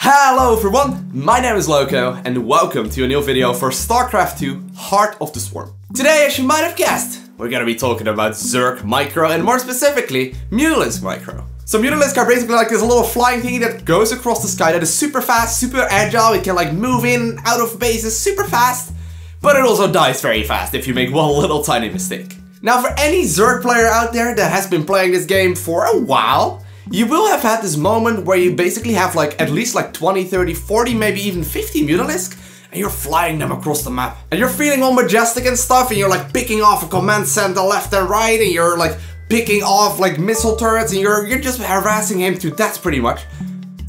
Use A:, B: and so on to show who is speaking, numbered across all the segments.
A: Hello everyone, my name is Lowko and welcome to a new video for StarCraft II Heart of the Swarm. Today, as you might have guessed, we're gonna be talking about Zerg Micro and more specifically, Mutalisk Micro. So Mutalisk are basically like this little flying thingy that goes across the sky that is super fast, super agile, it can like move in, out of bases super fast, but it also dies very fast if you make one little tiny mistake. Now for any Zerg player out there that has been playing this game for a while, you will have had this moment where you basically have like at least like 20, 30, 40, maybe even 50 Mutalisk and you're flying them across the map. And you're feeling all majestic and stuff and you're like picking off a command center left and right and you're like picking off like missile turrets and you're just harassing him to death pretty much.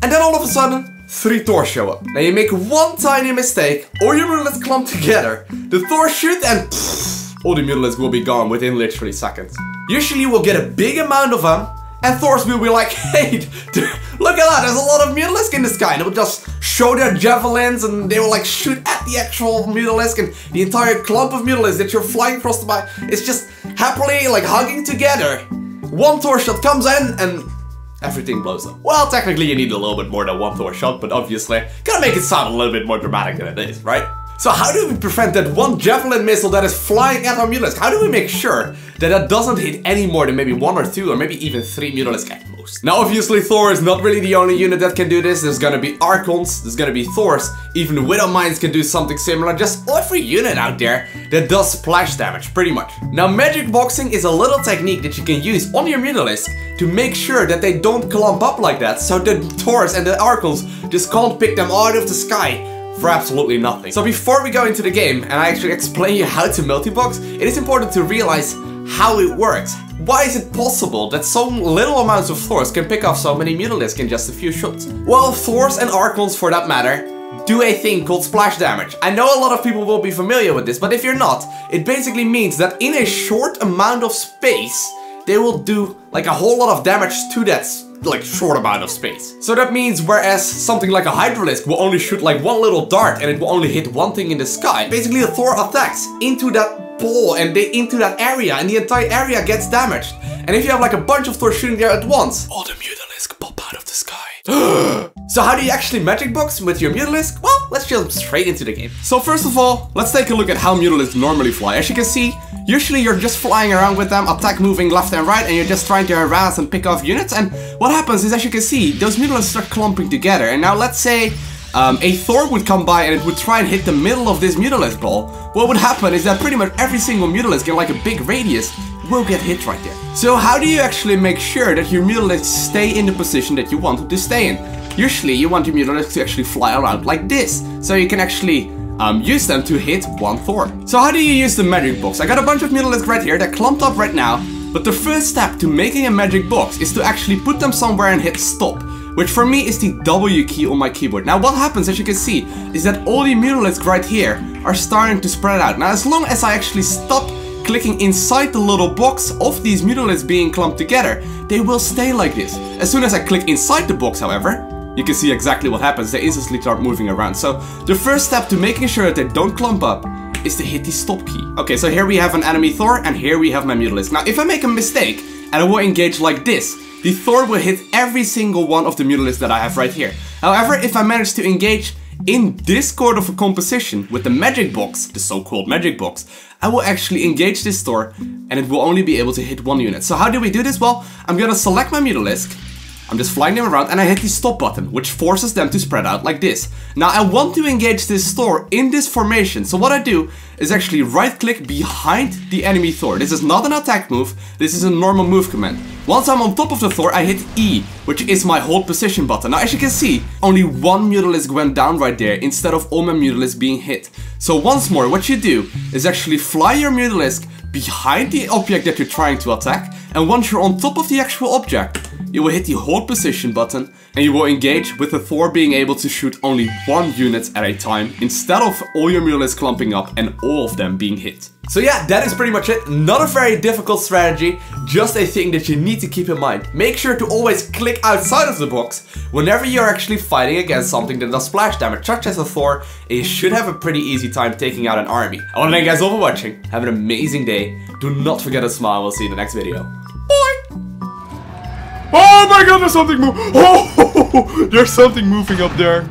A: And then all of a sudden, 3 Thors show up. Now you make one tiny mistake, all your Mutalisk clump together, the Thors shoot and all the Mutalisk will be gone within literally seconds. Usually you will get a big amount of them, and Thors will be like, hey, dude, look at that, there's a lot of Mutalisk in the sky. And they will just show their javelins and they will like shoot at the actual Mutalisk and the entire clump of Mutalisk that you're flying across the map is just happily like hugging together. One Thor shot comes in and everything blows up. Well, technically you need a little bit more than one Thor shot, but obviously gotta make it sound a little bit more dramatic than it is, right? So how do we prevent that one javelin missile that is flying at our Mutalisk? How do we make sure that that doesn't hit any more than maybe 1 or 2 or maybe even 3 Mutalisk at most? Now obviously Thor is not really the only unit that can do this. There's gonna be Archons, there's gonna be Thors, even Widow Mines can do something similar. Just every unit out there that does splash damage, pretty much. Now magic boxing is a little technique that you can use on your Mutalisk to make sure that they don't clump up like that, so the Thors and the Archons just can't pick them out of the sky for absolutely nothing. So before we go into the game and I actually explain you how to multi-box, it is important to realize how it works. Why is it possible that so little amounts of Thors can pick off so many Mutalisk in just a few shots? Well, Thors and Archons for that matter do a thing called splash damage. I know a lot of people will be familiar with this, but if you're not, it basically means that in a short amount of space, they will do like a whole lot of damage to that like short amount of space. So that means whereas something like a Hydralisk will only shoot like one little dart and it will only hit one thing in the sky, basically the Thor attacks into that ball and into that area and the entire area gets damaged. And if you have like a bunch of Thors shooting there at once, all the Mutalisk pop out of the sky. So how do you actually magic box with your Mutalisk? Well, let's jump straight into the game. So first of all, let's take a look at how Mutalisk normally fly. As you can see, usually you're just flying around with them, attack moving left and right, and you're just trying to harass and pick off units. And what happens is, as you can see, those Mutalisk start clumping together. And now let's say a Thor would come by and it would try and hit the middle of this Mutalisk ball. What would happen is that pretty much every single Mutalisk in like a big radius will get hit right there. So how do you actually make sure that your Mutalisk stay in the position that you want them to stay in? Usually you want your Mutalisk to actually fly around like this, so you can actually use them to hit one Thor. So how do you use the magic box? I got a bunch of Mutalisk right here, they're clumped up right now, but the first step to making a magic box is to actually put them somewhere and hit stop, which for me is the W key on my keyboard. Now what happens, as you can see, is that all the Mutalisk right here are starting to spread out. Now as long as I actually stop clicking inside the little box of these Mutalisk being clumped together, they will stay like this. As soon as I click inside the box, however, you can see exactly what happens. They instantly start moving around. So the first step to making sure that they don't clump up is to hit the stop key. Okay, so here we have an enemy Thor and here we have my Mutalisk. Now if I make a mistake and I will engage like this, the Thor will hit every single one of the Mutalisk that I have right here. However, if I manage to engage in this sort of a composition with the magic box, the so-called magic box, I will actually engage this Thor and it will only be able to hit one unit. So how do we do this? Well, I'm gonna select my Mutalisk, I'm just flying them around and I hit the stop button, which forces them to spread out like this. Now I want to engage this Thor in this formation, so what I do is actually right click behind the enemy Thor. This is not an attack move, this is a normal move command. Once I'm on top of the Thor, I hit E, which is my hold position button. Now as you can see, only one Mutalisk went down right there instead of all my Mutalisk being hit. So once more, what you do is actually fly your Mutalisk behind the object that you're trying to attack, and once you're on top of the actual object, you will hit the hold position button and you will engage with the Thor being able to shoot only one unit at a time instead of all your Mutalisk clumping up and all of them being hit. So yeah, that is pretty much it. Not a very difficult strategy, just a thing that you need to keep in mind. Make sure to always click outside of the box whenever you're actually fighting against something that does splash damage, such as a Thor, and you should have a pretty easy time taking out an army. I want to thank you guys all for watching. Have an amazing day. Do not forget to smile. We'll see you in the next video. Bye!
B: Oh my god, there's something moving. Oh, there's something moving up there.